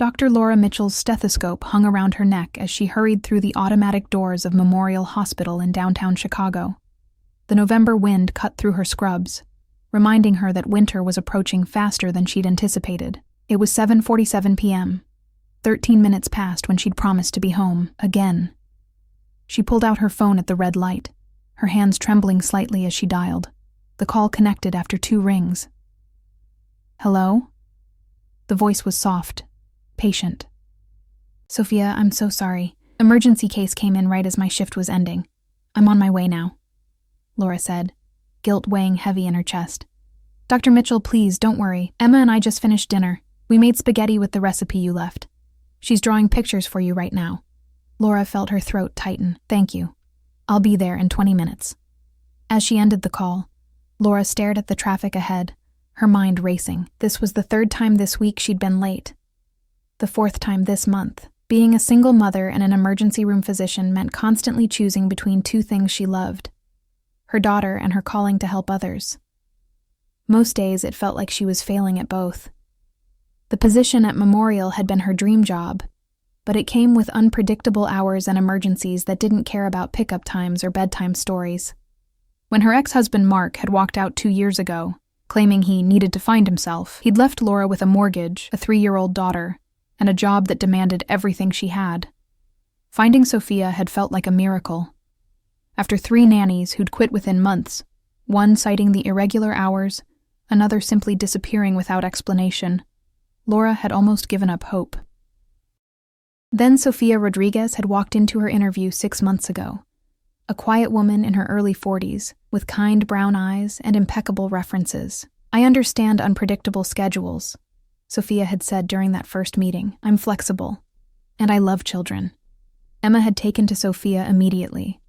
Dr. Laura Mitchell's stethoscope hung around her neck as she hurried through the automatic doors of Memorial Hospital in downtown Chicago. The November wind cut through her scrubs, reminding her that winter was approaching faster than she'd anticipated. It was 7:47 p.m. 13 minutes past when she'd promised to be home, again. She pulled out her phone at the red light, her hands trembling slightly as she dialed. The call connected after 2 rings. "Hello?" The voice was soft, patient. "Sophia, I'm so sorry. Emergency case came in right as my shift was ending. I'm on my way now," Laura said, guilt weighing heavy in her chest. "Dr. Mitchell, please, don't worry. Emma and I just finished dinner. We made spaghetti with the recipe you left. She's drawing pictures for you right now." Laura felt her throat tighten. "Thank you. I'll be there in 20 minutes. As she ended the call, Laura stared at the traffic ahead, her mind racing. This was the 3rd time this week she'd been late. The 4th time this month. Being a single mother and an emergency room physician meant constantly choosing between 2 things she loved: her daughter and her calling to help others. Most days it felt like she was failing at both. The position at Memorial had been her dream job, but it came with unpredictable hours and emergencies that didn't care about pickup times or bedtime stories. When her ex-husband Mark had walked out 2 years ago, claiming he needed to find himself, he'd left Laura with a mortgage, a 3-year-old daughter, and a job that demanded everything she had. Finding Sophia had felt like a miracle. After 3 nannies who'd quit within months, one citing the irregular hours, another simply disappearing without explanation, Laura had almost given up hope. Then Sophia Rodriguez had walked into her interview 6 months ago, a quiet woman in her early 40s, with kind brown eyes and impeccable references. "I understand unpredictable schedules," Sophia had said during that first meeting. "I'm flexible, and I love children." Emma had taken to Sophia immediately,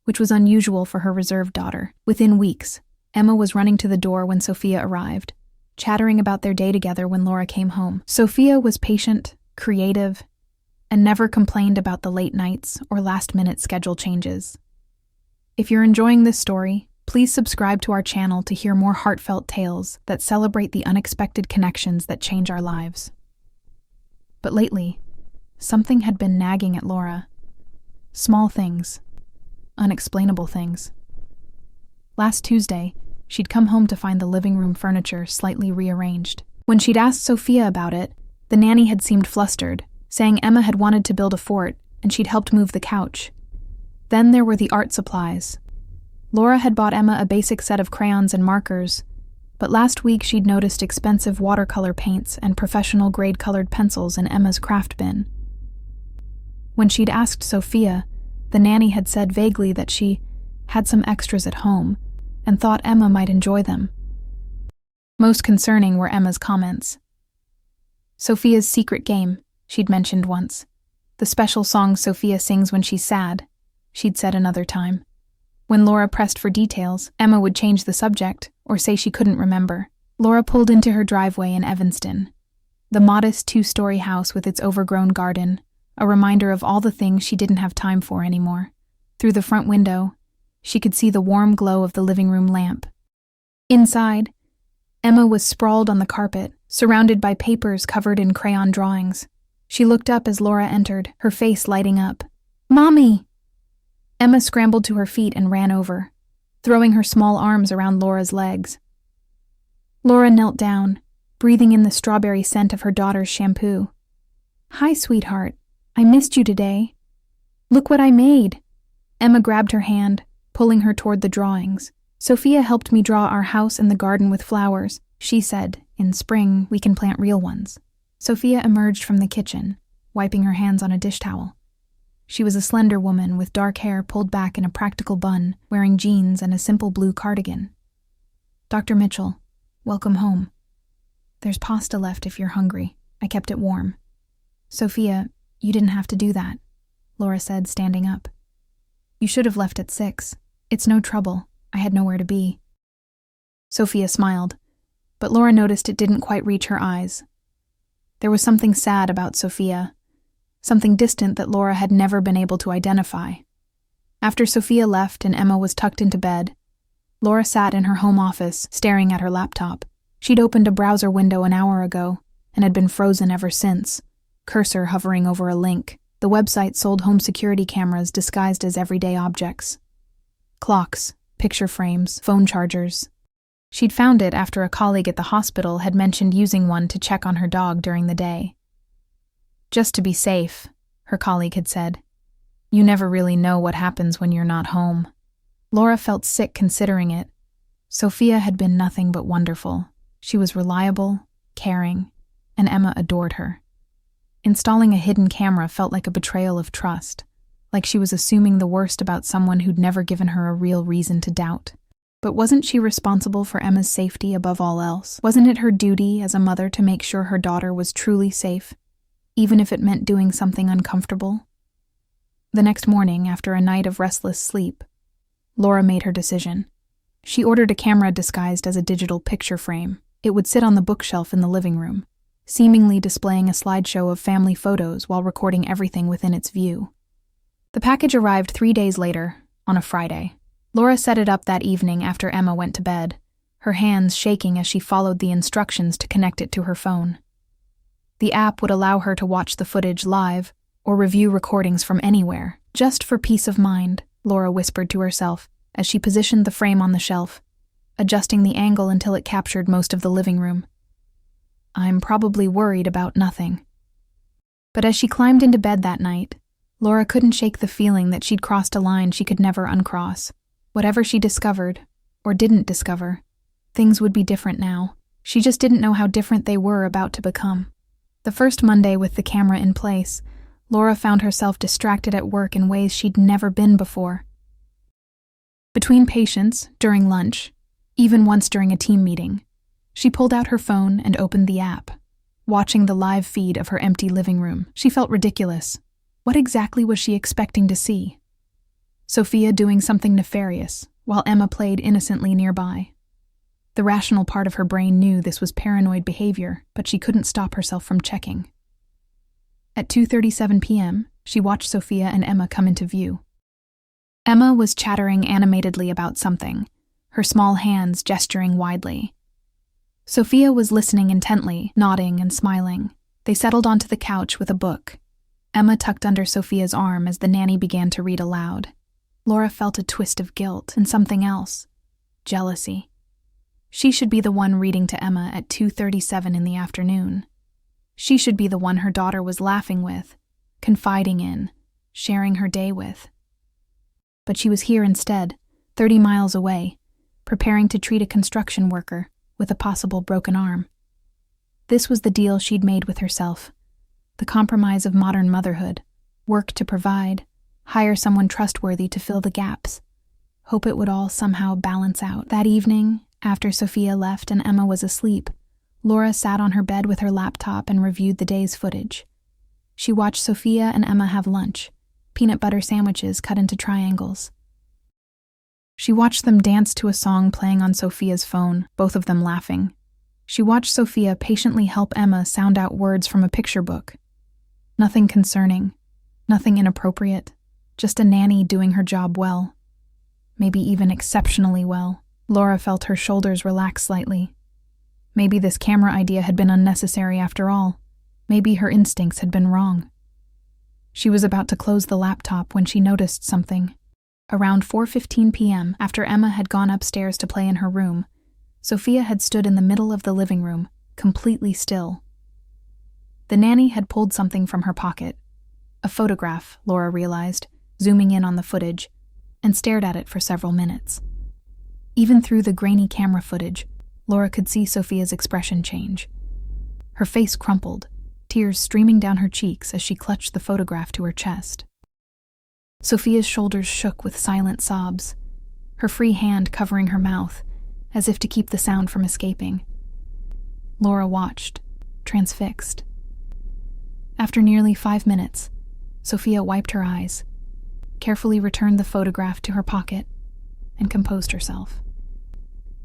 which was unusual for her reserved daughter. Within weeks, Emma was running to the door when Sophia arrived, chattering about their day together when Laura came home. Sophia was patient, creative, and never complained about the late nights or last-minute schedule changes. If you're enjoying this story, please subscribe to our channel to hear more heartfelt tales that celebrate the unexpected connections that change our lives. But lately, something had been nagging at Laura. Small things, unexplainable things. Last Tuesday, she'd come home to find the living room furniture slightly rearranged. When she'd asked Sophia about it, the nanny had seemed flustered, saying Emma had wanted to build a fort and she'd helped move the couch. Then there were the art supplies. Laura had bought Emma a basic set of crayons and markers, but last week she'd noticed expensive watercolor paints and professional grade-colored pencils in Emma's craft bin. When she'd asked Sophia, the nanny had said vaguely that she had some extras at home and thought Emma might enjoy them. Most concerning were Emma's comments. Sophia's secret game, she'd mentioned once. The special song Sophia sings when she's sad, she'd said another time. When Laura pressed for details, Emma would change the subject or say she couldn't remember. Laura pulled into her driveway in Evanston, the modest 2-story house with its overgrown garden, a reminder of all the things she didn't have time for anymore. Through the front window, she could see the warm glow of the living room lamp. Inside, Emma was sprawled on the carpet, surrounded by papers covered in crayon drawings. She looked up as Laura entered, her face lighting up. "Mommy!" Emma scrambled to her feet and ran over, throwing her small arms around Laura's legs. Laura knelt down, breathing in the strawberry scent of her daughter's shampoo. "Hi, sweetheart. I missed you today. Look what I made." Emma grabbed her hand, pulling her toward the drawings. "Sophia helped me draw our house and the garden with flowers," she said. "In spring, we can plant real ones." Sophia emerged from the kitchen, wiping her hands on a dish towel. She was a slender woman with dark hair pulled back in a practical bun, wearing jeans and a simple blue cardigan. "Dr. Mitchell, welcome home. There's pasta left if you're hungry. I kept it warm." "Sophia, you didn't have to do that," Laura said, standing up. "You should have left at 6. It's no trouble. I had nowhere to be." Sophia smiled, but Laura noticed it didn't quite reach her eyes. There was something sad about Sophia, something distant that Laura had never been able to identify. After Sophia left and Emma was tucked into bed, Laura sat in her home office, staring at her laptop. She'd opened a browser window an hour ago and had been frozen ever since, cursor hovering over a link. The website sold home security cameras disguised as everyday objects. Clocks, picture frames, phone chargers. She'd found it after a colleague at the hospital had mentioned using one to check on her dog during the day. "Just to be safe," her colleague had said. "You never really know what happens when you're not home." Laura felt sick considering it. Sophia had been nothing but wonderful. She was reliable, caring, and Emma adored her. Installing a hidden camera felt like a betrayal of trust, like she was assuming the worst about someone who'd never given her a real reason to doubt. But wasn't she responsible for Emma's safety above all else? Wasn't it her duty as a mother to make sure her daughter was truly safe, even if it meant doing something uncomfortable? The next morning, after a night of restless sleep, Laura made her decision. She ordered a camera disguised as a digital picture frame. It would sit on the bookshelf in the living room, seemingly displaying a slideshow of family photos while recording everything within its view. The package arrived 3 days later, on a Friday. Laura set it up that evening after Emma went to bed, her hands shaking as she followed the instructions to connect it to her phone. The app would allow her to watch the footage live or review recordings from anywhere. "Just for peace of mind," Laura whispered to herself as she positioned the frame on the shelf, adjusting the angle until it captured most of the living room. "I'm probably worried about nothing." But as she climbed into bed that night, Laura couldn't shake the feeling that she'd crossed a line she could never uncross. Whatever she discovered, or didn't discover, things would be different now. She just didn't know how different they were about to become. The first Monday with the camera in place, Laura found herself distracted at work in ways she'd never been before. Between patients, during lunch, even once during a team meeting, she pulled out her phone and opened the app, watching the live feed of her empty living room. She felt ridiculous. What exactly was she expecting to see? Sophia doing something nefarious, while Emma played innocently nearby. The rational part of her brain knew this was paranoid behavior, but she couldn't stop herself from checking. At 2:37 p.m., she watched Sophia and Emma come into view. Emma was chattering animatedly about something, her small hands gesturing widely. Sophia was listening intently, nodding and smiling. They settled onto the couch with a book. Emma tucked under Sophia's arm as the nanny began to read aloud. Laura felt a twist of guilt and something else, jealousy. She should be the one reading to Emma at 2:37 in the afternoon. She should be the one her daughter was laughing with, confiding in, sharing her day with. But she was here instead, 30 miles away, preparing to treat a construction worker with a possible broken arm. This was the deal she'd made with herself, the compromise of modern motherhood: work to provide, hire someone trustworthy to fill the gaps, hope it would all somehow balance out. That evening, after Sophia left and Emma was asleep, Laura sat on her bed with her laptop and reviewed the day's footage. She watched Sophia and Emma have lunch, peanut butter sandwiches cut into triangles. She watched them dance to a song playing on Sophia's phone, both of them laughing. She watched Sophia patiently help Emma sound out words from a picture book. Nothing concerning, nothing inappropriate, just a nanny doing her job well. Maybe even exceptionally well. Laura felt her shoulders relax slightly. Maybe this camera idea had been unnecessary after all. Maybe her instincts had been wrong. She was about to close the laptop when she noticed something. Around 4:15 p.m., after Emma had gone upstairs to play in her room, Sophia had stood in the middle of the living room, completely still. The nanny had pulled something from her pocket. A photograph, Laura realized, zooming in on the footage, and stared at it for several minutes. Even through the grainy camera footage, Laura could see Sophia's expression change. Her face crumpled, tears streaming down her cheeks as she clutched the photograph to her chest. Sophia's shoulders shook with silent sobs, her free hand covering her mouth, as if to keep the sound from escaping. Laura watched, transfixed. After nearly 5 minutes, Sophia wiped her eyes, carefully returned the photograph to her pocket, and composed herself.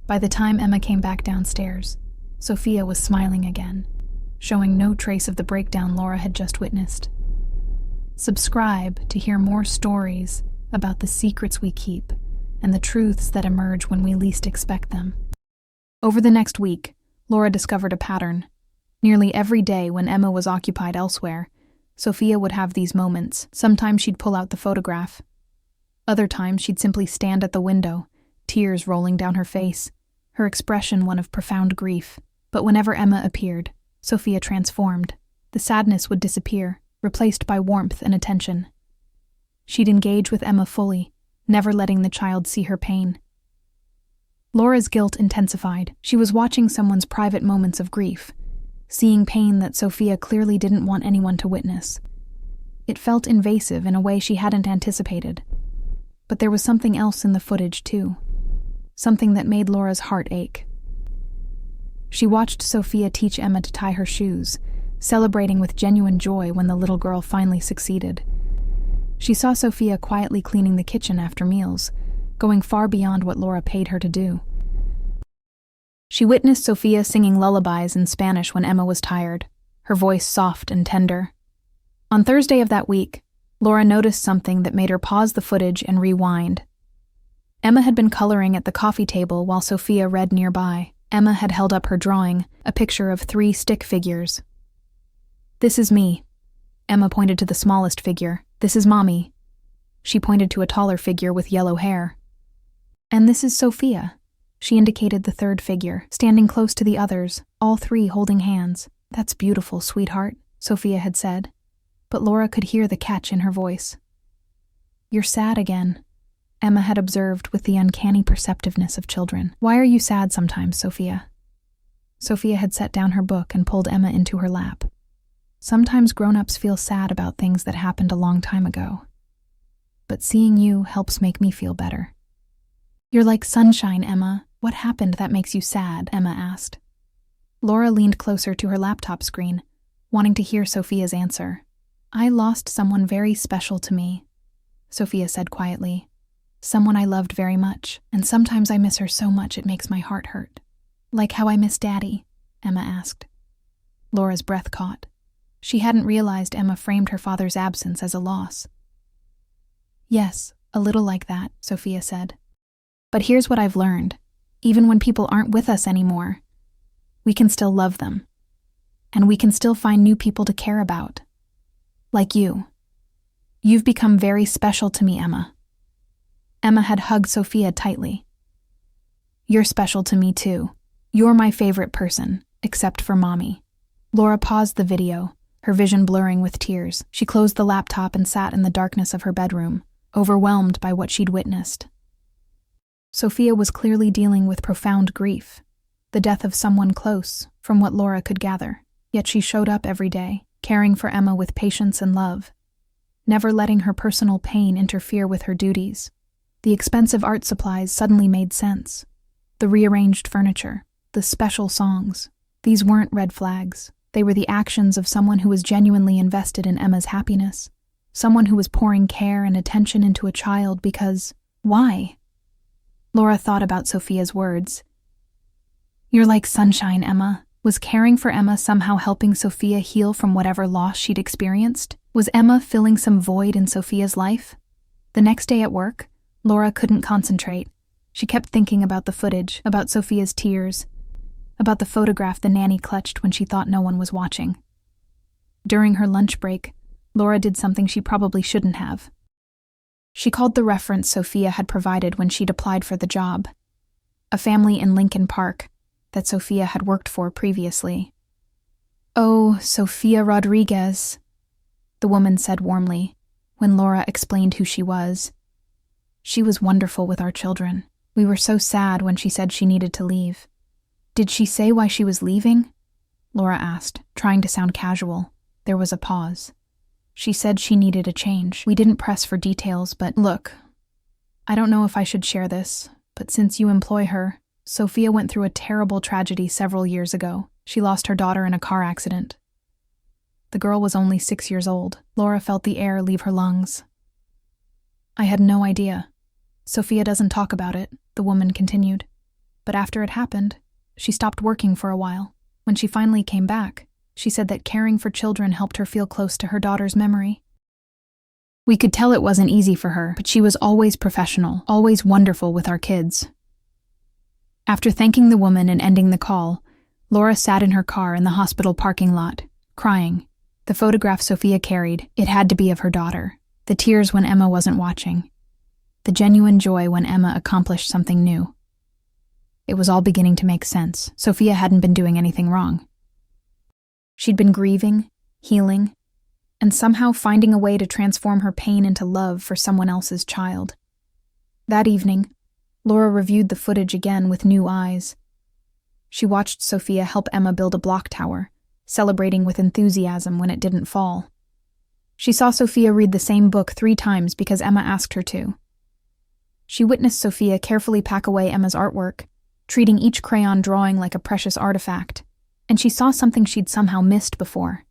By the time Emma came back downstairs, Sophia was smiling again, showing no trace of the breakdown Laura had just witnessed. Subscribe to hear more stories about the secrets we keep and the truths that emerge when we least expect them. Over the next week, Laura discovered a pattern. Nearly every day when Emma was occupied elsewhere, Sophia would have these moments. Sometimes she'd pull out the photograph. Other times she'd simply stand at the window, tears rolling down her face, her expression one of profound grief. But whenever Emma appeared, Sophia transformed. The sadness would disappear, replaced by warmth and attention. She'd engage with Emma fully, never letting the child see her pain. Laura's guilt intensified. She was watching someone's private moments of grief, seeing pain that Sophia clearly didn't want anyone to witness. It felt invasive in a way she hadn't anticipated. But there was something else in the footage, too. Something that made Laura's heart ache. She watched Sophia teach Emma to tie her shoes, celebrating with genuine joy when the little girl finally succeeded. She saw Sophia quietly cleaning the kitchen after meals, going far beyond what Laura paid her to do. She witnessed Sophia singing lullabies in Spanish when Emma was tired, her voice soft and tender. On Thursday of that week, Laura noticed something that made her pause the footage and rewind. Emma had been coloring at the coffee table while Sophia read nearby. Emma had held up her drawing, a picture of 3 stick figures. "This is me." Emma pointed to the smallest figure. "This is Mommy." She pointed to a taller figure with yellow hair. "And this is Sophia." She indicated the third figure, standing close to the others, all 3 holding hands. "That's beautiful, sweetheart," Sophia had said. But Laura could hear the catch in her voice. "You're sad again," Emma had observed with the uncanny perceptiveness of children. "Why are you sad sometimes, Sophia?" Sophia had set down her book and pulled Emma into her lap. "Sometimes grown-ups feel sad about things that happened a long time ago. But seeing you helps make me feel better." "You're like sunshine, Emma. What happened that makes you sad?" Emma asked. Laura leaned closer to her laptop screen, wanting to hear Sophia's answer. "I lost someone very special to me," Sophia said quietly. "Someone I loved very much, and sometimes I miss her so much it makes my heart hurt." "Like how I miss Daddy?" Emma asked. Laura's breath caught. She hadn't realized Emma framed her father's absence as a loss. "Yes, a little like that," Sophia said. "But here's what I've learned. Even when people aren't with us anymore, we can still love them. And we can still find new people to care about. Like you. You've become very special to me, Emma." Emma had hugged Sophia tightly. "You're special to me too. You're my favorite person, except for Mommy." Laura paused the video, her vision blurring with tears. She closed the laptop and sat in the darkness of her bedroom, overwhelmed by what she'd witnessed. Sophia was clearly dealing with profound grief, the death of someone close, from what Laura could gather. Yet she showed up every day, caring for Emma with patience and love, never letting her personal pain interfere with her duties. The expensive art supplies suddenly made sense. The rearranged furniture, the special songs. These weren't red flags. They were the actions of someone who was genuinely invested in Emma's happiness. Someone who was pouring care and attention into a child because, why? Laura thought about Sophia's words. "You're like sunshine, Emma." Was caring for Emma somehow helping Sophia heal from whatever loss she'd experienced? Was Emma filling some void in Sophia's life? The next day at work, Laura couldn't concentrate. She kept thinking about the footage, about Sophia's tears, about the photograph the nanny clutched when she thought no one was watching. During her lunch break, Laura did something she probably shouldn't have. She called the reference Sophia had provided when she'd applied for the job, a family in Lincoln Park that Sophia had worked for previously. "Oh, Sophia Rodriguez," the woman said warmly, when Laura explained who she was. "She was wonderful with our children. We were so sad when she said she needed to leave." "Did she say why she was leaving?" Laura asked, trying to sound casual. There was a pause. "She said she needed a change. We didn't press for details, but look, I don't know if I should share this, but since you employ her, Sophia went through a terrible tragedy several years ago. She lost her daughter in a car accident. The girl was only 6 years old. Laura felt the air leave her lungs. "I had no idea. Sophia doesn't talk about it," the woman continued. "But after it happened, she stopped working for a while. When she finally came back, she said that caring for children helped her feel close to her daughter's memory. We could tell it wasn't easy for her, but she was always professional, always wonderful with our kids." After thanking the woman and ending the call, Laura sat in her car in the hospital parking lot, crying. The photograph Sophia carried, it had to be of her daughter. The tears when Emma wasn't watching. The genuine joy when Emma accomplished something new. It was all beginning to make sense. Sophia hadn't been doing anything wrong. She'd been grieving, healing, and somehow finding a way to transform her pain into love for someone else's child. That evening, Laura reviewed the footage again with new eyes. She watched Sophia help Emma build a block tower, celebrating with enthusiasm when it didn't fall. She saw Sophia read the same book 3 times because Emma asked her to. She witnessed Sophia carefully pack away Emma's artwork, treating each crayon drawing like a precious artifact, and she saw something she'd somehow missed before.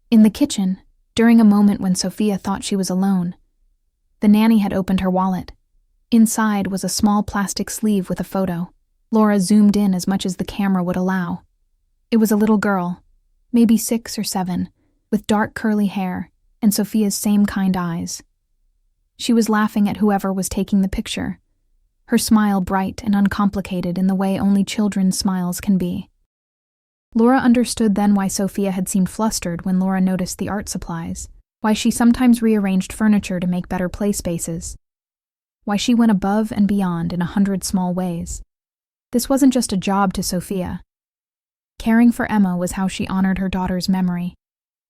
In the kitchen, during a moment when Sophia thought she was alone, the nanny had opened her wallet. Inside was a small plastic sleeve with a photo. Laura zoomed in as much as the camera would allow. It was a little girl, maybe 6 or 7, with dark curly hair and Sophia's same kind eyes. She was laughing at whoever was taking the picture, her smile bright and uncomplicated in the way only children's smiles can be. Laura understood then why Sophia had seemed flustered when Laura noticed the art supplies, why she sometimes rearranged furniture to make better play spaces, why she went above and beyond in 100 small ways. This wasn't just a job to Sophia. Caring for Emma was how she honored her daughter's memory,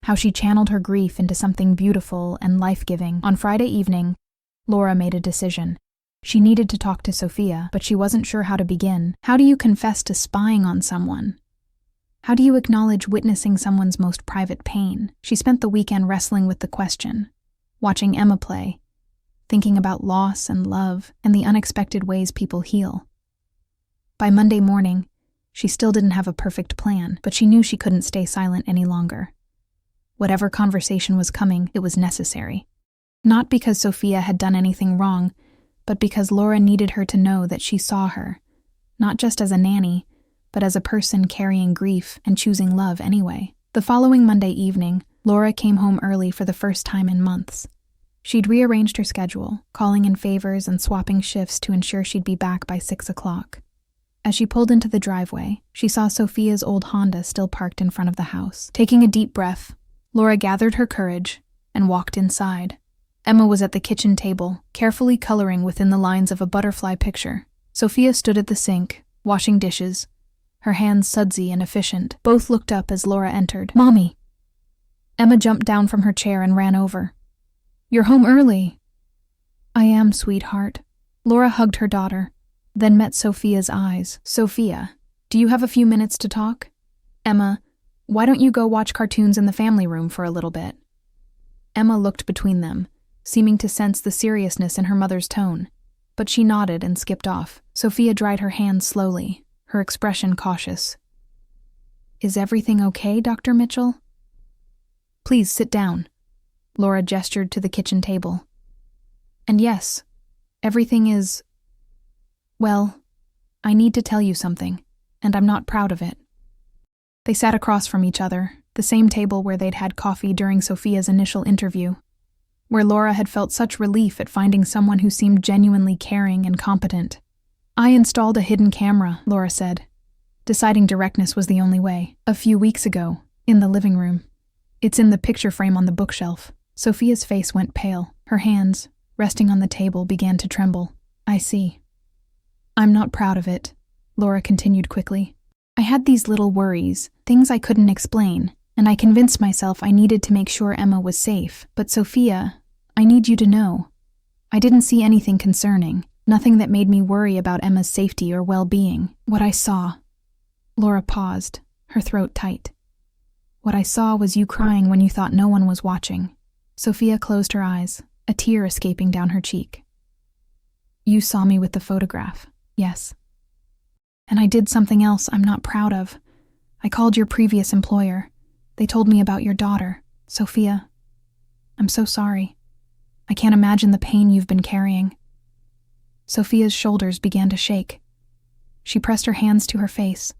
how she channeled her grief into something beautiful and life-giving. On Friday evening, Laura made a decision. She needed to talk to Sophia, but she wasn't sure how to begin. How do you confess to spying on someone? How do you acknowledge witnessing someone's most private pain? She spent the weekend wrestling with the question, watching Emma play, thinking about loss and love and the unexpected ways people heal. By Monday morning, she still didn't have a perfect plan, but she knew she couldn't stay silent any longer. Whatever conversation was coming, it was necessary. Not because Sophia had done anything wrong, but because Laura needed her to know that she saw her, not just as a nanny, but as a person carrying grief and choosing love anyway. The following Monday evening, Laura came home early for the first time in months. She'd rearranged her schedule, calling in favors and swapping shifts to ensure she'd be back by 6 o'clock. As she pulled into the driveway, she saw Sophia's old Honda still parked in front of the house. Taking a deep breath, Laura gathered her courage and walked inside. Emma was at the kitchen table, carefully coloring within the lines of a butterfly picture. Sophia stood at the sink, washing dishes, her hands sudsy and efficient. Both looked up as Laura entered. "Mommy!" Emma jumped down from her chair and ran over. "You're home early." "I am, sweetheart." Laura hugged her daughter, then met Sophia's eyes. "Sophia, do you have a few minutes to talk?" "Emma, why don't you go watch cartoons in the family room for a little bit?" Emma looked between them, seeming to sense the seriousness in her mother's tone, but she nodded and skipped off. Sophia dried her hands slowly, her expression cautious. "Is everything okay, Dr. Mitchell?" "Please sit down." Laura gestured to the kitchen table. "And yes, everything is... well, I need to tell you something, and I'm not proud of it." They sat across from each other, the same table where they'd had coffee during Sophia's initial interview, where Laura had felt such relief at finding someone who seemed genuinely caring and competent. "I installed a hidden camera," Laura said, deciding directness was the only way. "A few weeks ago, in the living room. It's in the picture frame on the bookshelf." Sophia's face went pale. Her hands, resting on the table, began to tremble. "I see. I'm not proud of it," Laura continued quickly. "I had these little worries, things I couldn't explain, and I convinced myself I needed to make sure Emma was safe. But Sophia, I need you to know, I didn't see anything concerning. Nothing that made me worry about Emma's safety or well-being. What I saw..." Laura paused, her throat tight. "What I saw was you crying when you thought no one was watching." Sophia closed her eyes, a tear escaping down her cheek. "You saw me with the photograph, yes. And I did something else I'm not proud of. I called your previous employer. They told me about your daughter. Sophia, I'm so sorry. I can't imagine the pain you've been carrying." Sophia's shoulders began to shake. She pressed her hands to her face,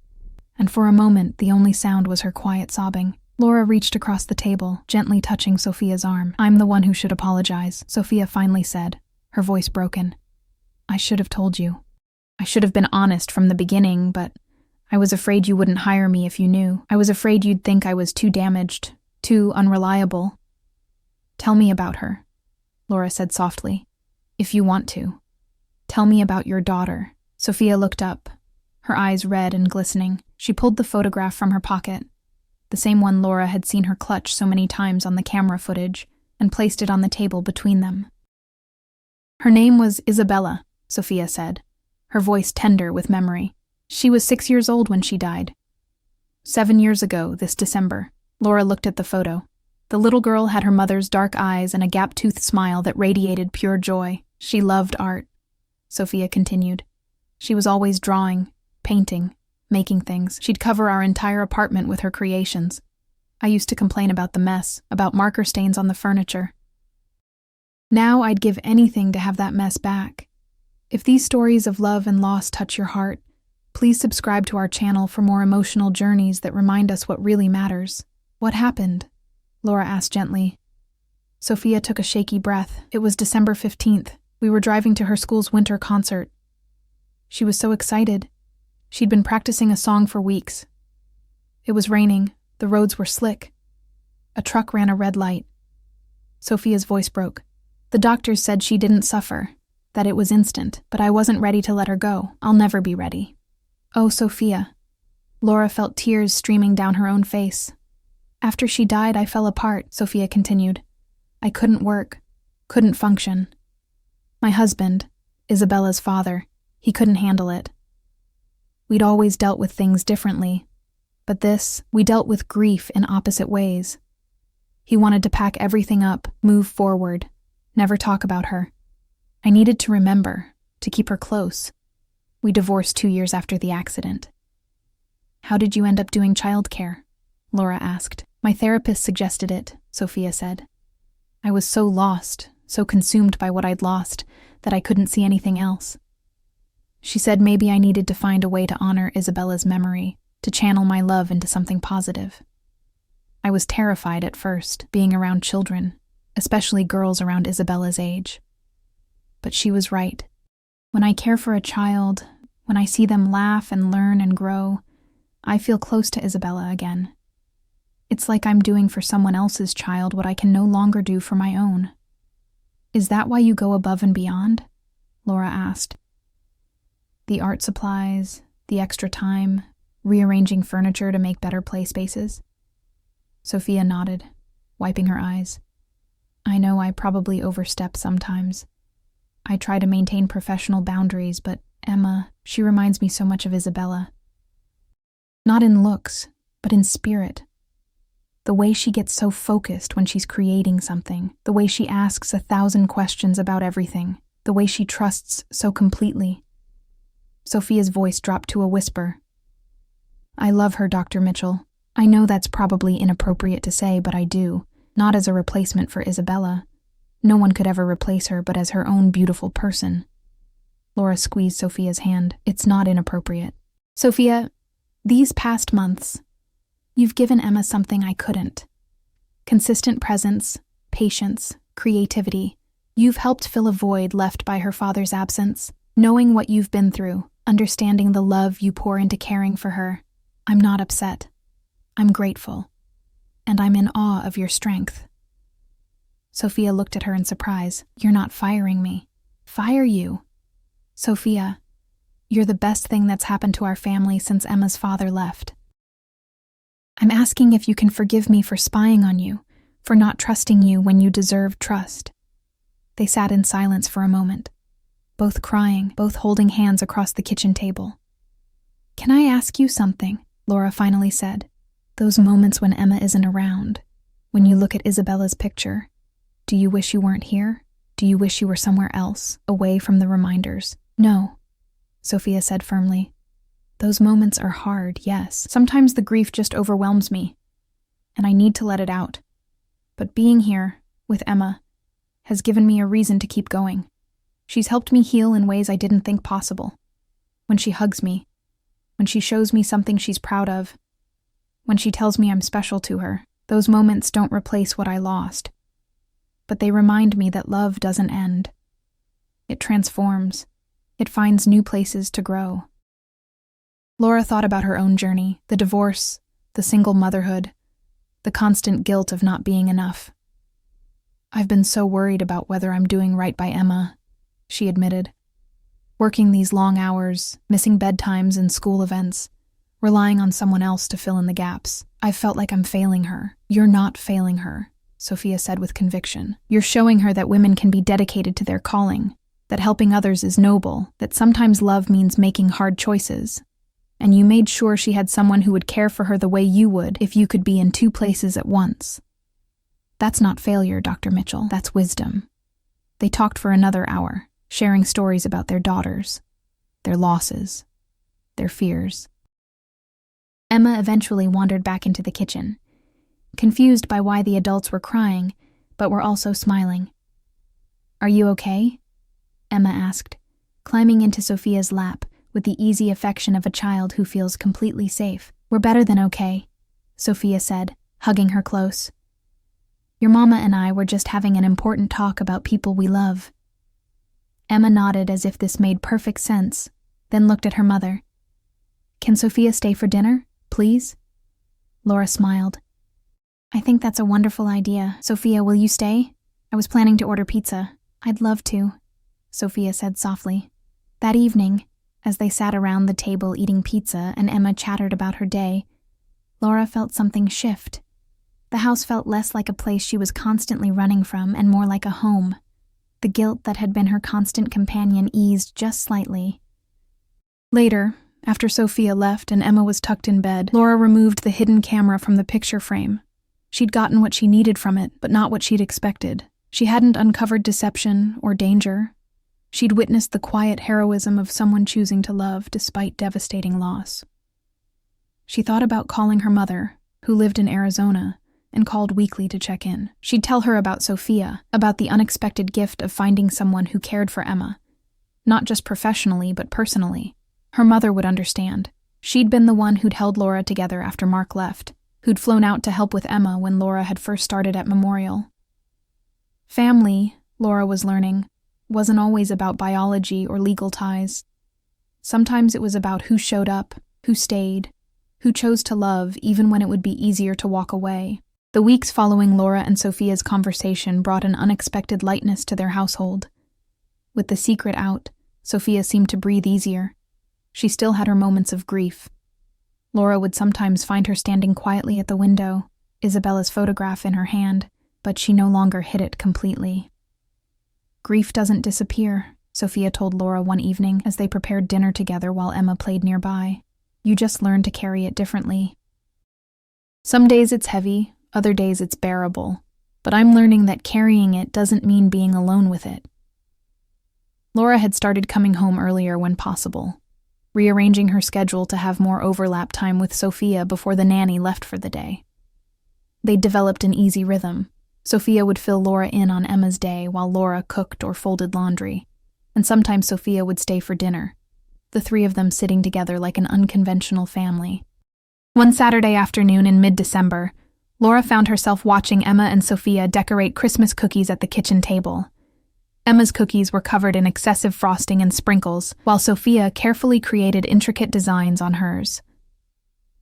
and for a moment the only sound was her quiet sobbing. Laura reached across the table, gently touching Sophia's arm. "I'm the one who should apologize," Sophia finally said, her voice broken. "I should have told you. I should have been honest from the beginning, but I was afraid you wouldn't hire me if you knew. I was afraid you'd think I was too damaged, too unreliable. Tell me about her, Laura said softly. If you want to. Tell me about your daughter. Sophia looked up, her eyes red and glistening. She pulled the photograph from her pocket, the same one Laura had seen her clutch so many times on the camera footage, and placed it on the table between them. Her name was Isabella, Sophia said, her voice tender with memory. She was 6 years old when she died. 7 years ago, this December. Laura looked at the photo. The little girl had her mother's dark eyes and a gap-toothed smile that radiated pure joy. She loved art, Sophia continued. She was always drawing, painting, making things. She'd cover our entire apartment with her creations. I used to complain about the mess, about marker stains on the furniture. Now I'd give anything to have that mess back. If these stories of love and loss touch your heart, please subscribe to our channel for more emotional journeys that remind us what really matters. What happened? Laura asked gently. Sophia took a shaky breath. It was December 15th. We were driving to her school's winter concert. She was so excited. She'd been practicing a song for weeks. It was raining. The roads were slick. A truck ran a red light. Sophia's voice broke. The doctors said she didn't suffer, that it was instant, but I wasn't ready to let her go. I'll never be ready. Oh, Sophia. Laura felt tears streaming down her own face. After she died, I fell apart, Sophia continued. I couldn't work, couldn't function. My husband, Isabella's father, he couldn't handle it. We'd always dealt with things differently, but this, we dealt with grief in opposite ways. He wanted to pack everything up, move forward, never talk about her. I needed to remember, to keep her close. We divorced 2 years after the accident. How did you end up doing childcare? Laura asked. My therapist suggested it, Sophia said. I was so lost, so consumed by what I'd lost, that I couldn't see anything else. She said maybe I needed to find a way to honor Isabella's memory, to channel my love into something positive. I was terrified at first, being around children, especially girls around Isabella's age. But she was right. When I care for a child, when I see them laugh and learn and grow, I feel close to Isabella again. It's like I'm doing for someone else's child what I can no longer do for my own. Is that why you go above and beyond? Laura asked. The art supplies, the extra time, rearranging furniture to make better play spaces? Sophia nodded, wiping her eyes. I know I probably overstep sometimes. I try to maintain professional boundaries, but Emma, she reminds me so much of Isabella. Not in looks, but in spirit. The way she gets so focused when she's creating something, the way she asks 1,000 questions about everything, the way she trusts so completely. Sophia's voice dropped to a whisper. I love her, Dr. Mitchell. I know that's probably inappropriate to say, but I do. Not as a replacement for Isabella. No one could ever replace her, but as her own beautiful person. Laura squeezed Sophia's hand. It's not inappropriate. Sophia, these past months, you've given Emma something I couldn't. Consistent presence, patience, creativity. You've helped fill a void left by her father's absence. Knowing what you've been through, understanding the love you pour into caring for her, I'm not upset. I'm grateful. And I'm in awe of your strength. Sophia looked at her in surprise. You're not firing me. Fire you? Sophia, you're the best thing that's happened to our family since Emma's father left. I'm asking if you can forgive me for spying on you, for not trusting you when you deserved trust. They sat in silence for a moment, both crying, both holding hands across the kitchen table. Can I ask you something? Laura finally said. Those moments when Emma isn't around, when you look at Isabella's picture, do you wish you weren't here? Do you wish you were somewhere else, away from the reminders? No, Sophia said firmly. Those moments are hard, yes. Sometimes the grief just overwhelms me, and I need to let it out. But being here, with Emma, has given me a reason to keep going. She's helped me heal in ways I didn't think possible. When she hugs me, when she shows me something she's proud of, when she tells me I'm special to her, those moments don't replace what I lost. But they remind me that love doesn't end. It transforms. It finds new places to grow. Laura thought about her own journey, the divorce, the single motherhood, the constant guilt of not being enough. "I've been so worried about whether I'm doing right by Emma," she admitted. "Working these long hours, missing bedtimes and school events, relying on someone else to fill in the gaps. I've felt like I'm failing her." "You're not failing her," Sophia said with conviction. "You're showing her that women can be dedicated to their calling, that helping others is noble, that sometimes love means making hard choices. And you made sure she had someone who would care for her the way you would if you could be in two places at once. That's not failure, Dr. Mitchell. That's wisdom." They talked for another hour, sharing stories about their daughters, their losses, their fears. Emma eventually wandered back into the kitchen, confused by why the adults were crying, but were also smiling. "Are you okay?" Emma asked, climbing into Sophia's lap with the easy affection of a child who feels completely safe. "We're better than okay," Sophia said, hugging her close. "Your mama and I were just having an important talk about people we love." Emma nodded as if this made perfect sense, then looked at her mother. "Can Sophia stay for dinner, please?" Laura smiled. "I think that's a wonderful idea. Sophia, will you stay? I was planning to order pizza." "I'd love to," Sophia said softly. That evening, as they sat around the table eating pizza and Emma chattered about her day, Laura felt something shift. The house felt less like a place she was constantly running from and more like a home. The guilt that had been her constant companion eased just slightly. Later, after Sophia left and Emma was tucked in bed, Laura removed the hidden camera from the picture frame. She'd gotten what she needed from it, but not what she'd expected. She hadn't uncovered deception or danger. She'd witnessed the quiet heroism of someone choosing to love despite devastating loss. She thought about calling her mother, who lived in Arizona, and called weekly to check in. She'd tell her about Sophia, about the unexpected gift of finding someone who cared for Emma, not just professionally but personally. Her mother would understand. She'd been the one who'd held Laura together after Mark left, who'd flown out to help with Emma when Laura had first started at Memorial. Family, Laura was learning, wasn't always about biology or legal ties. Sometimes it was about who showed up, who stayed, who chose to love even when it would be easier to walk away. The weeks following Laura and Sophia's conversation brought an unexpected lightness to their household. With the secret out, Sophia seemed to breathe easier. She still had her moments of grief. Laura would sometimes find her standing quietly at the window, Isabella's photograph in her hand, but she no longer hid it completely. "Grief doesn't disappear," Sophia told Laura one evening as they prepared dinner together while Emma played nearby. "You just learn to carry it differently. Some days it's heavy, other days it's bearable, but I'm learning that carrying it doesn't mean being alone with it." Laura had started coming home earlier when possible, rearranging her schedule to have more overlap time with Sophia before the nanny left for the day. They'd developed an easy rhythm. Sophia would fill Laura in on Emma's day while Laura cooked or folded laundry, and sometimes Sophia would stay for dinner, the three of them sitting together like an unconventional family. One Saturday afternoon in mid-December, Laura found herself watching Emma and Sophia decorate Christmas cookies at the kitchen table. Emma's cookies were covered in excessive frosting and sprinkles, while Sophia carefully created intricate designs on hers.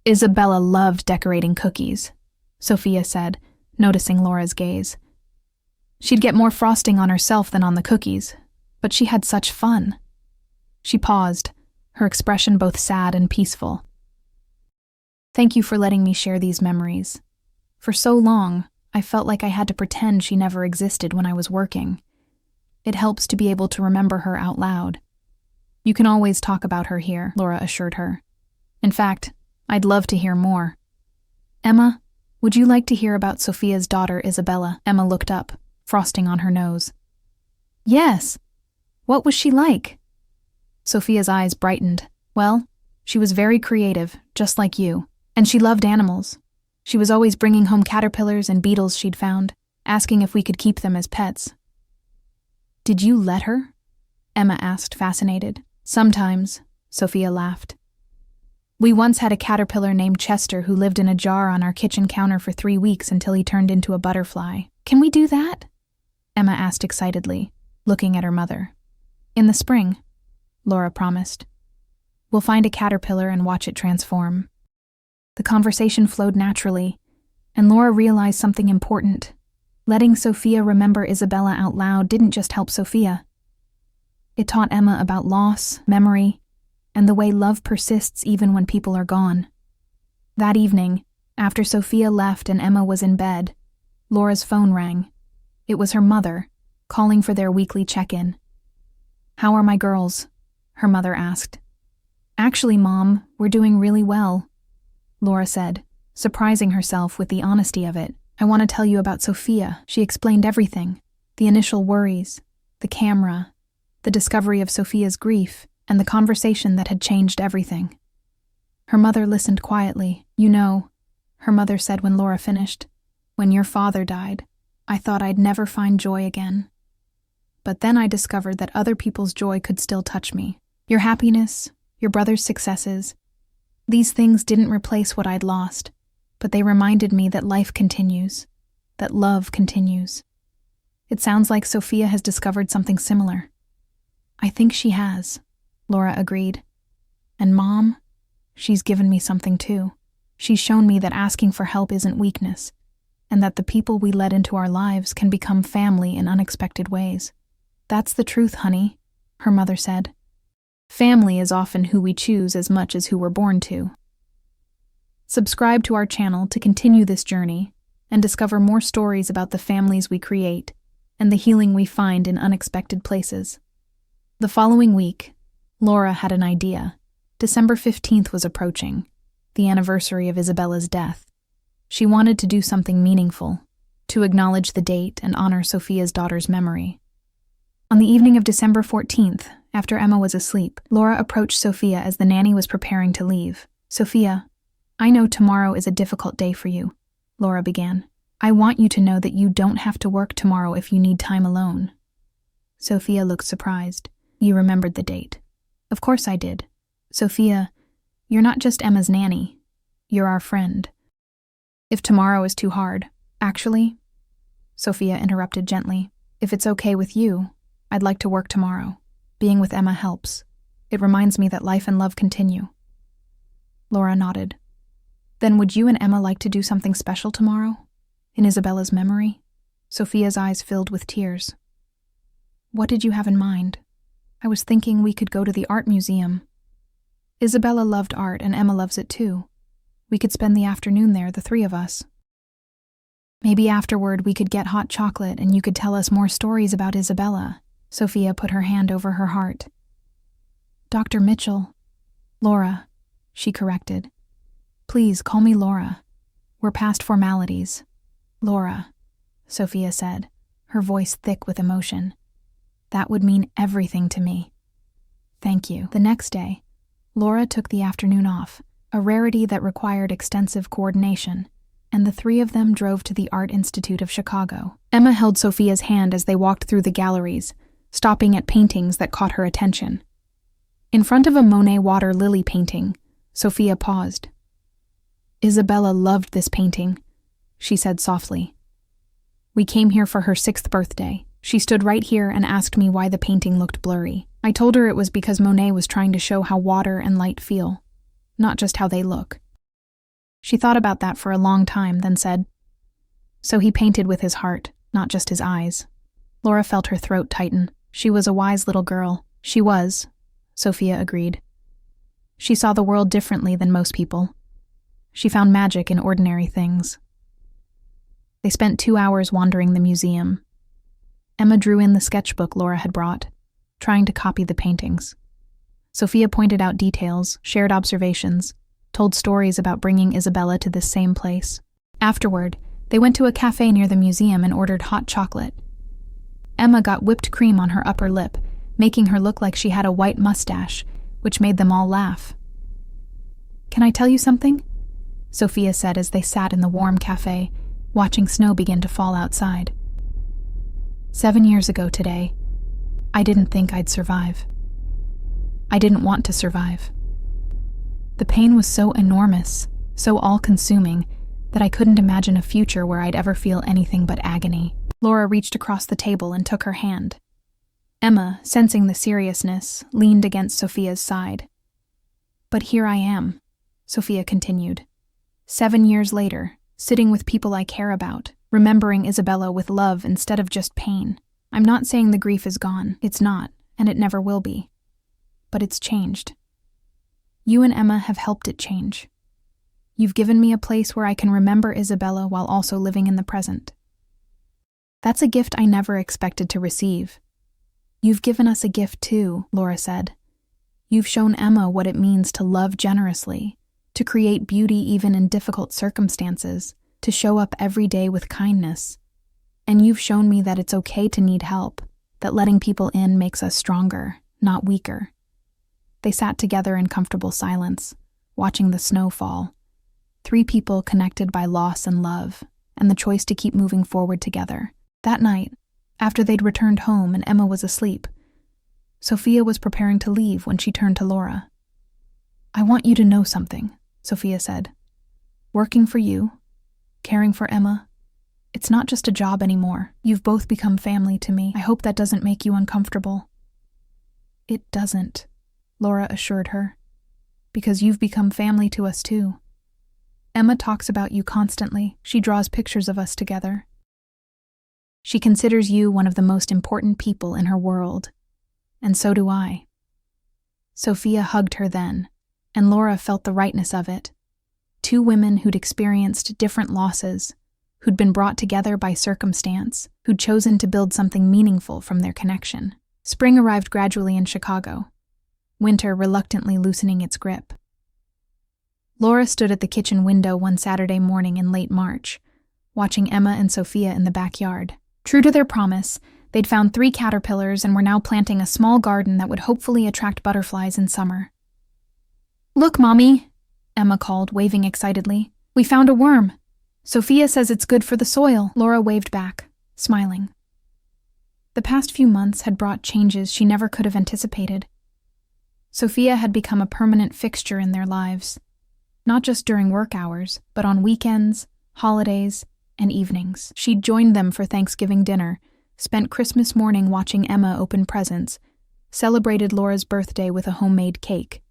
"Isabella loved decorating cookies," Sophia said, noticing Laura's gaze. "She'd get more frosting on herself than on the cookies, but she had such fun." She paused, her expression both sad and peaceful. "Thank you for letting me share these memories. For so long, I felt like I had to pretend she never existed when I was working. It helps to be able to remember her out loud." "You can always talk about her here," Laura assured her. "In fact, I'd love to hear more." "Emma, would you like to hear about Sophia's daughter, Isabella?" Emma looked up, frosting on her nose. "Yes. What was she like?" Sophia's eyes brightened. "Well, she was very creative, just like you, and she loved animals. She was always bringing home caterpillars and beetles she'd found, asking if we could keep them as pets." "Did you let her?" Emma asked, fascinated. "Sometimes," Sophia laughed. "We once had a caterpillar named Chester who lived in a jar on our kitchen counter for 3 weeks until he turned into a butterfly." "Can we do that?" Emma asked excitedly, looking at her mother. "In the spring," Laura promised. We'll find a caterpillar and watch it transform." The conversation flowed naturally, and Laura realized something important. Letting Sophia remember Isabella out loud didn't just help Sophia. It taught Emma about loss, memory, and the way love persists even when people are gone. That evening, after Sophia left and Emma was in bed, Laura's phone rang. It was her mother, calling for their weekly check-in. "How are my girls?" her mother asked. "Actually, Mom, we're doing really well," Laura said, surprising herself with the honesty of it. "I want to tell you about Sophia." She explained everything: the initial worries, the camera, the discovery of Sophia's grief, and the conversation that had changed everything. Her mother listened quietly. "You know," her mother said when Laura finished, "when your father died, I thought I'd never find joy again. But then I discovered that other people's joy could still touch me. Your happiness, your brother's successes, these things didn't replace what I'd lost, but they reminded me that life continues, that love continues." It sounds like Sophia has discovered something similar. "I think she has," Laura agreed. "And Mom, she's given me something too. She's shown me that asking for help isn't weakness, and that the people we let into our lives can become family in unexpected ways." "That's the truth, honey," her mother said. "Family is often who we choose as much as who we're born to." Subscribe to our channel to continue this journey and discover more stories about the families we create and the healing we find in unexpected places. The following week, Laura had an idea. December 15th was approaching, the anniversary of Isabella's death. She wanted to do something meaningful, to acknowledge the date and honor Sophia's daughter's memory. On the evening of December 14th, after Emma was asleep, Laura approached Sophia as the nanny was preparing to leave. "Sophia, I know tomorrow is a difficult day for you," Laura began. "I want you to know that you don't have to work tomorrow if you need time alone." Sophia looked surprised. "You remembered the date." "Of course I did. Sophia, you're not just Emma's nanny. You're our friend. If tomorrow is too hard..." "Actually," Sophia interrupted gently, "if it's okay with you, I'd like to work tomorrow. Being with Emma helps. It reminds me that life and love continue." Laura nodded. "Then would you and Emma like to do something special tomorrow? In Isabella's memory?" Sophia's eyes filled with tears. "What did you have in mind?" "I was thinking we could go to the art museum. Isabella loved art and Emma loves it too. We could spend the afternoon there, the three of us. Maybe afterward we could get hot chocolate and you could tell us more stories about Isabella." Sophia put her hand over her heart. "Dr. Mitchell." "Laura," she corrected. "Please call me Laura. We're past formalities." "Laura," Sophia said, her voice thick with emotion. "That would mean everything to me." "Thank you." The next day, Laura took the afternoon off, a rarity that required extensive coordination, and the three of them drove to the Art Institute of Chicago. Emma held Sophia's hand as they walked through the galleries, stopping at paintings that caught her attention. In front of a Monet water lily painting, Sophia paused. "Isabella loved this painting," she said softly. "We came here for her 6th birthday. She stood right here and asked me why the painting looked blurry. I told her it was because Monet was trying to show how water and light feel, not just how they look." She thought about that for a long time, then said, "So he painted with his heart, not just his eyes." Laura felt her throat tighten. She was a wise little girl. She was, Sophia agreed. She saw the world differently than most people. She found magic in ordinary things. They spent 2 hours wandering the museum. Emma drew in the sketchbook Laura had brought, trying to copy the paintings. Sophia pointed out details, shared observations, told stories about bringing Isabella to this same place. Afterward, they went to a cafe near the museum and ordered hot chocolate. Emma got whipped cream on her upper lip, making her look like she had a white mustache, which made them all laugh. "Can I tell you something?" Sophia said as they sat in the warm cafe, watching snow begin to fall outside. 7 years ago today, I didn't think I'd survive. I didn't want to survive. The pain was so enormous, so all-consuming, that I couldn't imagine a future where I'd ever feel anything but agony. Laura reached across the table and took her hand. Emma, sensing the seriousness, leaned against Sophia's side. But here I am, Sophia continued. 7 years later, sitting with people I care about, remembering Isabella with love instead of just pain. I'm not saying the grief is gone. It's not, and it never will be. But it's changed. You and Emma have helped it change. You've given me a place where I can remember Isabella while also living in the present. That's a gift I never expected to receive. You've given us a gift too, Laura said. You've shown Emma what it means to love generously, to create beauty even in difficult circumstances, to show up every day with kindness. And you've shown me that it's okay to need help, that letting people in makes us stronger, not weaker. They sat together in comfortable silence, watching the snow fall. 3 people connected by loss and love, and the choice to keep moving forward together. That night, after they'd returned home and Emma was asleep, Sophia was preparing to leave when she turned to Laura. I want you to know something, Sophia said. Working for you, caring for Emma, it's not just a job anymore. You've both become family to me. I hope that doesn't make you uncomfortable. It doesn't, Laura assured her, because you've become family to us too. Emma talks about you constantly. She draws pictures of us together. She considers you one of the most important people in her world, and so do I. Sophia hugged her then, and Laura felt the rightness of it. 2 women who'd experienced different losses, who'd been brought together by circumstance, who'd chosen to build something meaningful from their connection. Spring arrived gradually in Chicago, winter reluctantly loosening its grip. Laura stood at the kitchen window one Saturday morning in late March, watching Emma and Sophia in the backyard. True to their promise, they'd found 3 caterpillars and were now planting a small garden that would hopefully attract butterflies in summer. Look, Mommy, Emma called, waving excitedly. We found a worm. Sophia says it's good for the soil. Laura waved back, smiling. The past few months had brought changes she never could have anticipated. Sophia had become a permanent fixture in their lives, not just during work hours, but on weekends, holidays, and evenings. She'd joined them for Thanksgiving dinner, spent Christmas morning watching Emma open presents, celebrated Laura's birthday with a homemade cake.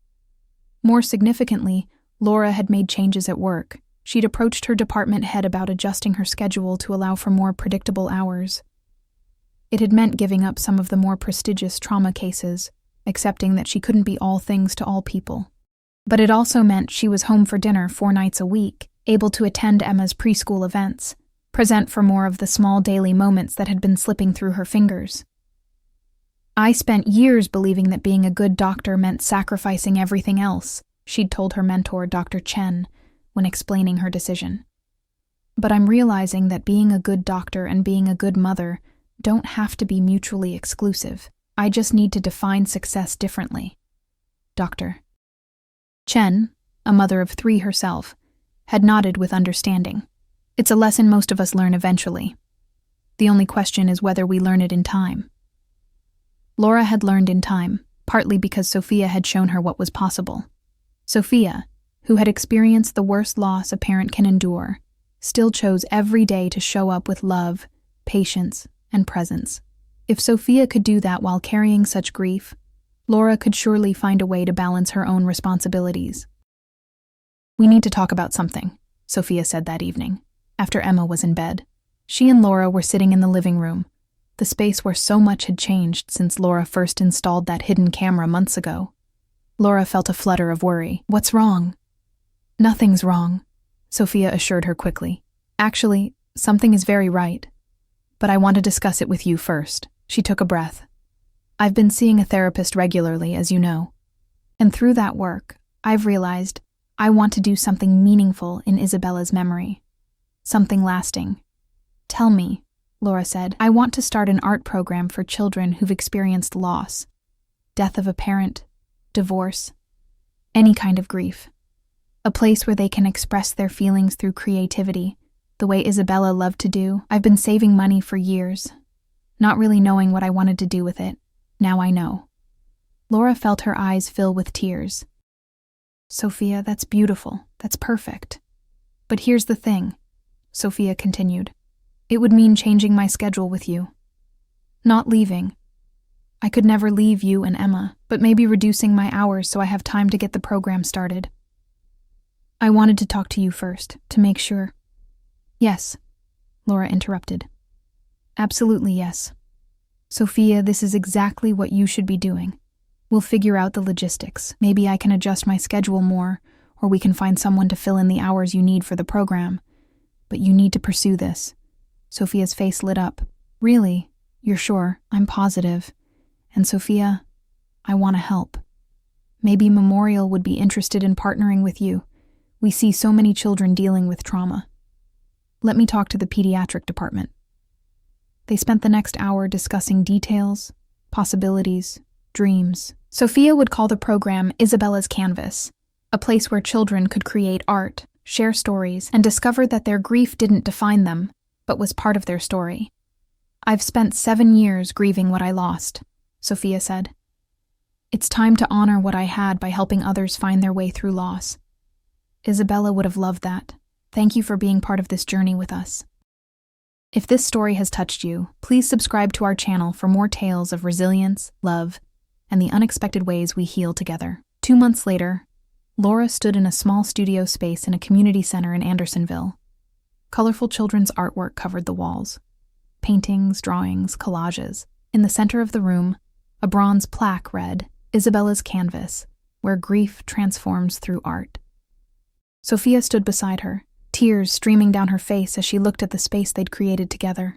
More significantly, Laura had made changes at work. She'd approached her department head about adjusting her schedule to allow for more predictable hours. It had meant giving up some of the more prestigious trauma cases, accepting that she couldn't be all things to all people. But it also meant she was home for dinner 4 nights a week, able to attend Emma's preschool events, present for more of the small daily moments that had been slipping through her fingers. I spent years believing that being a good doctor meant sacrificing everything else, she'd told her mentor, Dr. Chen, when explaining her decision. But I'm realizing that being a good doctor and being a good mother don't have to be mutually exclusive. I just need to define success differently. Dr. Chen, a mother of 3 herself, had nodded with understanding. It's a lesson most of us learn eventually. The only question is whether we learn it in time. Laura had learned in time, partly because Sophia had shown her what was possible. Sophia, who had experienced the worst loss a parent can endure, still chose every day to show up with love, patience, and presence. If Sophia could do that while carrying such grief, Laura could surely find a way to balance her own responsibilities. We need to talk about something, Sophia said that evening, after Emma was in bed. She and Laura were sitting in the living room, the space where so much had changed since Laura first installed that hidden camera months ago. Laura felt a flutter of worry. What's wrong? Nothing's wrong, Sophia assured her quickly. Actually, something is very right. But I want to discuss it with you first. She took a breath. I've been seeing a therapist regularly, as you know. And through that work, I've realized I want to do something meaningful in Isabella's memory. Something lasting. Tell me, Laura said. I want to start an art program for children who've experienced loss, death of a parent, divorce, any kind of grief. A place where they can express their feelings through creativity, the way Isabella loved to do. I've been saving money for years, not really knowing what I wanted to do with it. Now I know. Laura felt her eyes fill with tears. Sophia, that's beautiful. That's perfect. But here's the thing, Sophia continued. It would mean changing my schedule with you. Not leaving, I could never leave you and Emma, but maybe reducing my hours so I have time to get the program started. I wanted to talk to you first, to make sure. Yes, Laura interrupted. Absolutely yes. Sophia, this is exactly what you should be doing. We'll figure out the logistics. Maybe I can adjust my schedule more, or we can find someone to fill in the hours you need for the program. But you need to pursue this. Sophia's face lit up. Really? You're sure? I'm positive. And Sophia, I want to help. Maybe Memorial would be interested in partnering with you. We see so many children dealing with trauma. Let me talk to the pediatric department. They spent the next hour discussing details, possibilities, dreams. Sophia would call the program Isabella's Canvas, a place where children could create art, share stories, and discover that their grief didn't define them, but was part of their story. I've spent 7 years grieving what I lost, Sophia said. It's time to honor what I had by helping others find their way through loss. Isabella would have loved that. Thank you for being part of this journey with us. If this story has touched you, please subscribe to our channel for more tales of resilience, love, and the unexpected ways we heal together. 2 months later, Laura stood in a small studio space in a community center in Andersonville. Colorful children's artwork covered the walls. Paintings, drawings, collages. In the center of the room, a bronze plaque read, Isabella's Canvas, where grief transforms through art. Sophia stood beside her, tears streaming down her face as she looked at the space they'd created together.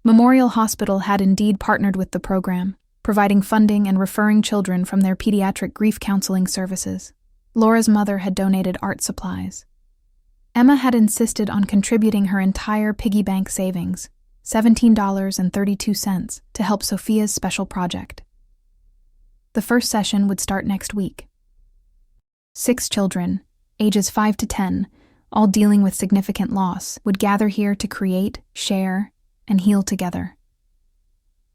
Memorial Hospital had indeed partnered with the program, providing funding and referring children from their pediatric grief counseling services. Laura's mother had donated art supplies. Emma had insisted on contributing her entire piggy bank savings, $17.32, to help Sophia's special project. The first session would start next week. 6 children, ages 5 to 10, all dealing with significant loss, would gather here to create, share, and heal together.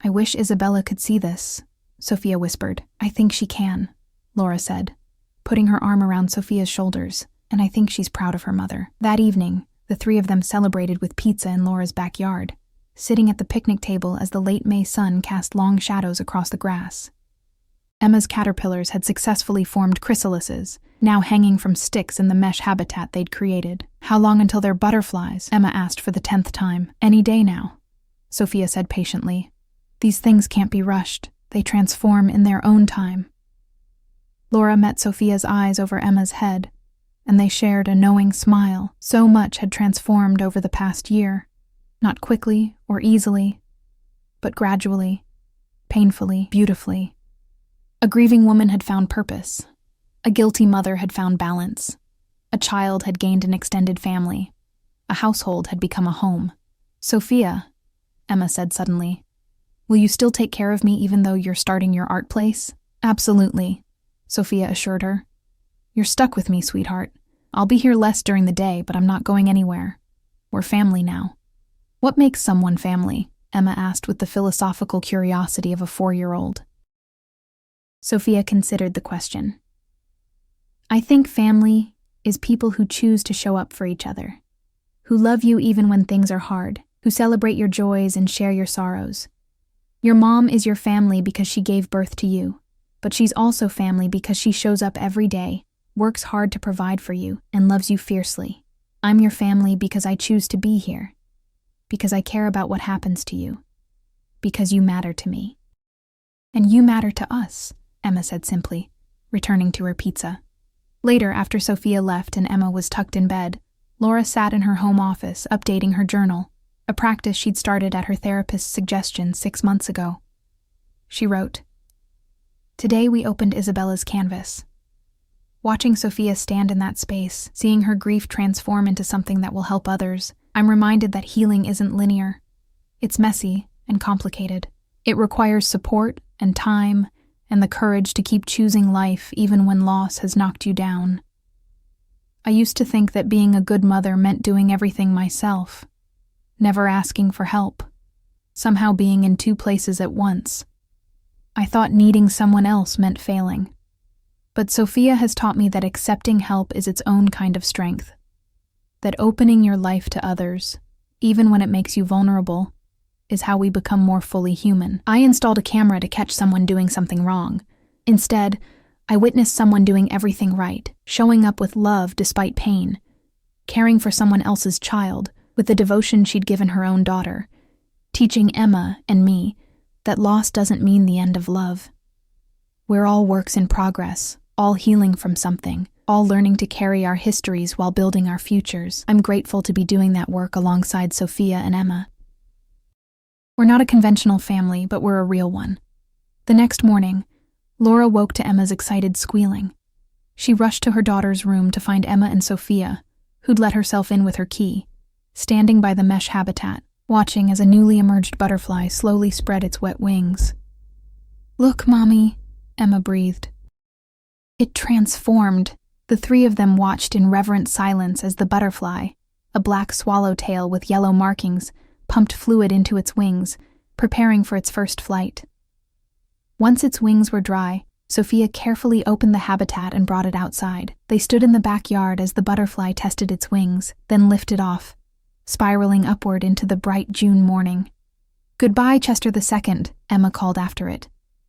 I wish Isabella could see this, Sophia whispered. I think she can, Laura said, putting her arm around Sophia's shoulders, and I think she's proud of her mother. That evening, the 3 of them celebrated with pizza in Laura's backyard, sitting at the picnic table as the late May sun cast long shadows across the grass. Emma's caterpillars had successfully formed chrysalises, now hanging from sticks in the mesh habitat they'd created. How long until they're butterflies? Emma asked for the 10th time. Any day now, Sophia said patiently. These things can't be rushed. They transform in their own time. Laura met Sophia's eyes over Emma's head, and they shared a knowing smile. So much had transformed over the past year, not quickly or easily, but gradually, painfully, beautifully. A grieving woman had found purpose. A guilty mother had found balance. A child had gained an extended family. A household had become a home. Sophia, Emma said suddenly, will you still take care of me even though you're starting your art place? Absolutely, Sophia assured her. You're stuck with me, sweetheart. I'll be here less during the day, but I'm not going anywhere. We're family now. What makes someone family? Emma asked with the philosophical curiosity of a 4-year-old. Sophia considered the question. I think family is people who choose to show up for each other, who love you even when things are hard, who celebrate your joys and share your sorrows. Your mom is your family because she gave birth to you, but she's also family because she shows up every day, works hard to provide for you, and loves you fiercely. I'm your family because I choose to be here, because I care about what happens to you, because you matter to me. And you matter to us, Emma said simply, returning to her pizza. Later, after Sophia left and Emma was tucked in bed, Laura sat in her home office updating her journal, a practice she'd started at her therapist's suggestion 6 months ago. She wrote, Today we opened Isabella's Canvas. Watching Sophia stand in that space, seeing her grief transform into something that will help others, I'm reminded that healing isn't linear. It's messy and complicated. It requires support and time and the courage to keep choosing life even when loss has knocked you down. I used to think that being a good mother meant doing everything myself, never asking for help, somehow being in 2 places at once. I thought needing someone else meant failing. But Sophia has taught me that accepting help is its own kind of strength, that opening your life to others, even when it makes you vulnerable, is how we become more fully human. I installed a camera to catch someone doing something wrong. Instead, I witnessed someone doing everything right, showing up with love despite pain, caring for someone else's child with the devotion she'd given her own daughter, teaching Emma and me that loss doesn't mean the end of love. We're all works in progress, all healing from something, all learning to carry our histories while building our futures. I'm grateful to be doing that work alongside Sophia and Emma. We're not a conventional family, but we're a real one. The next morning, Laura woke to Emma's excited squealing. She rushed to her daughter's room to find Emma and Sophia, who'd let herself in with her key, standing by the mesh habitat, watching as a newly emerged butterfly slowly spread its wet wings. "Look, Mommy," Emma breathed. It transformed. The three of them watched in reverent silence as the butterfly, a black swallowtail with yellow markings, pumped fluid into its wings, preparing for its first flight. Once its wings were dry, Sophia carefully opened the habitat and brought it outside. They stood in the backyard as the butterfly tested its wings, then lifted off, spiraling upward into the bright June morning. "Goodbye, Chester II," Emma called after it.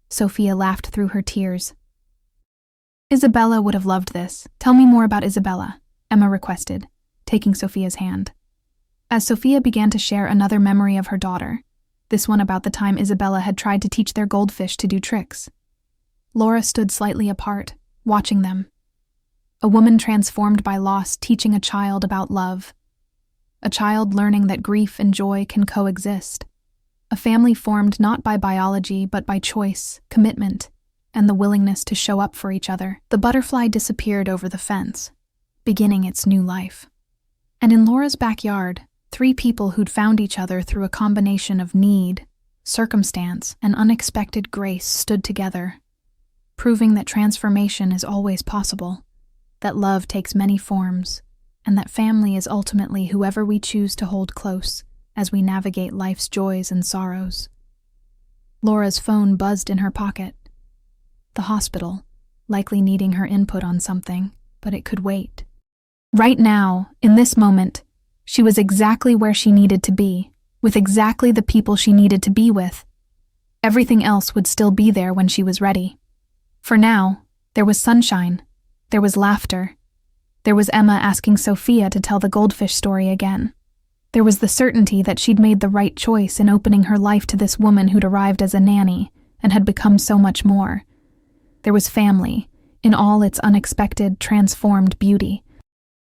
Sophia laughed through her tears. "Isabella would have loved this. Tell me more about Isabella," Emma requested, taking Sophia's hand. As Sophia began to share another memory of her daughter, this one about the time Isabella had tried to teach their goldfish to do tricks, Laura stood slightly apart, watching them. A woman transformed by loss teaching a child about love. A child learning that grief and joy can coexist. A family formed not by biology but by choice, commitment, and the willingness to show up for each other. The butterfly disappeared over the fence, beginning its new life. And in Laura's backyard, three people who'd found each other through a combination of need, circumstance, and unexpected grace stood together, proving that transformation is always possible, that love takes many forms, and that family is ultimately whoever we choose to hold close as we navigate life's joys and sorrows. Laura's phone buzzed in her pocket. The hospital, likely needing her input on something, but it could wait. Right now, in this moment, she was exactly where she needed to be, with exactly the people she needed to be with. Everything else would still be there when she was ready. For now, there was sunshine, there was laughter, there was Emma asking Sophia to tell the goldfish story again. There was the certainty that she'd made the right choice in opening her life to this woman who'd arrived as a nanny and had become so much more. There was family, in all its unexpected, transformed beauty.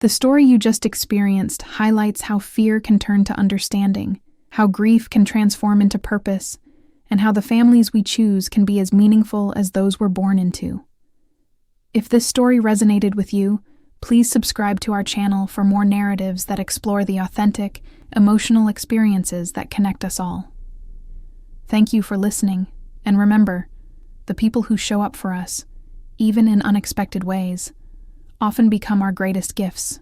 The story you just experienced highlights how fear can turn to understanding, how grief can transform into purpose, and how the families we choose can be as meaningful as those we're born into. If this story resonated with you, please subscribe to our channel for more narratives that explore the authentic, emotional experiences that connect us all. Thank you for listening, and remember, the people who show up for us, even in unexpected ways, often become our greatest gifts.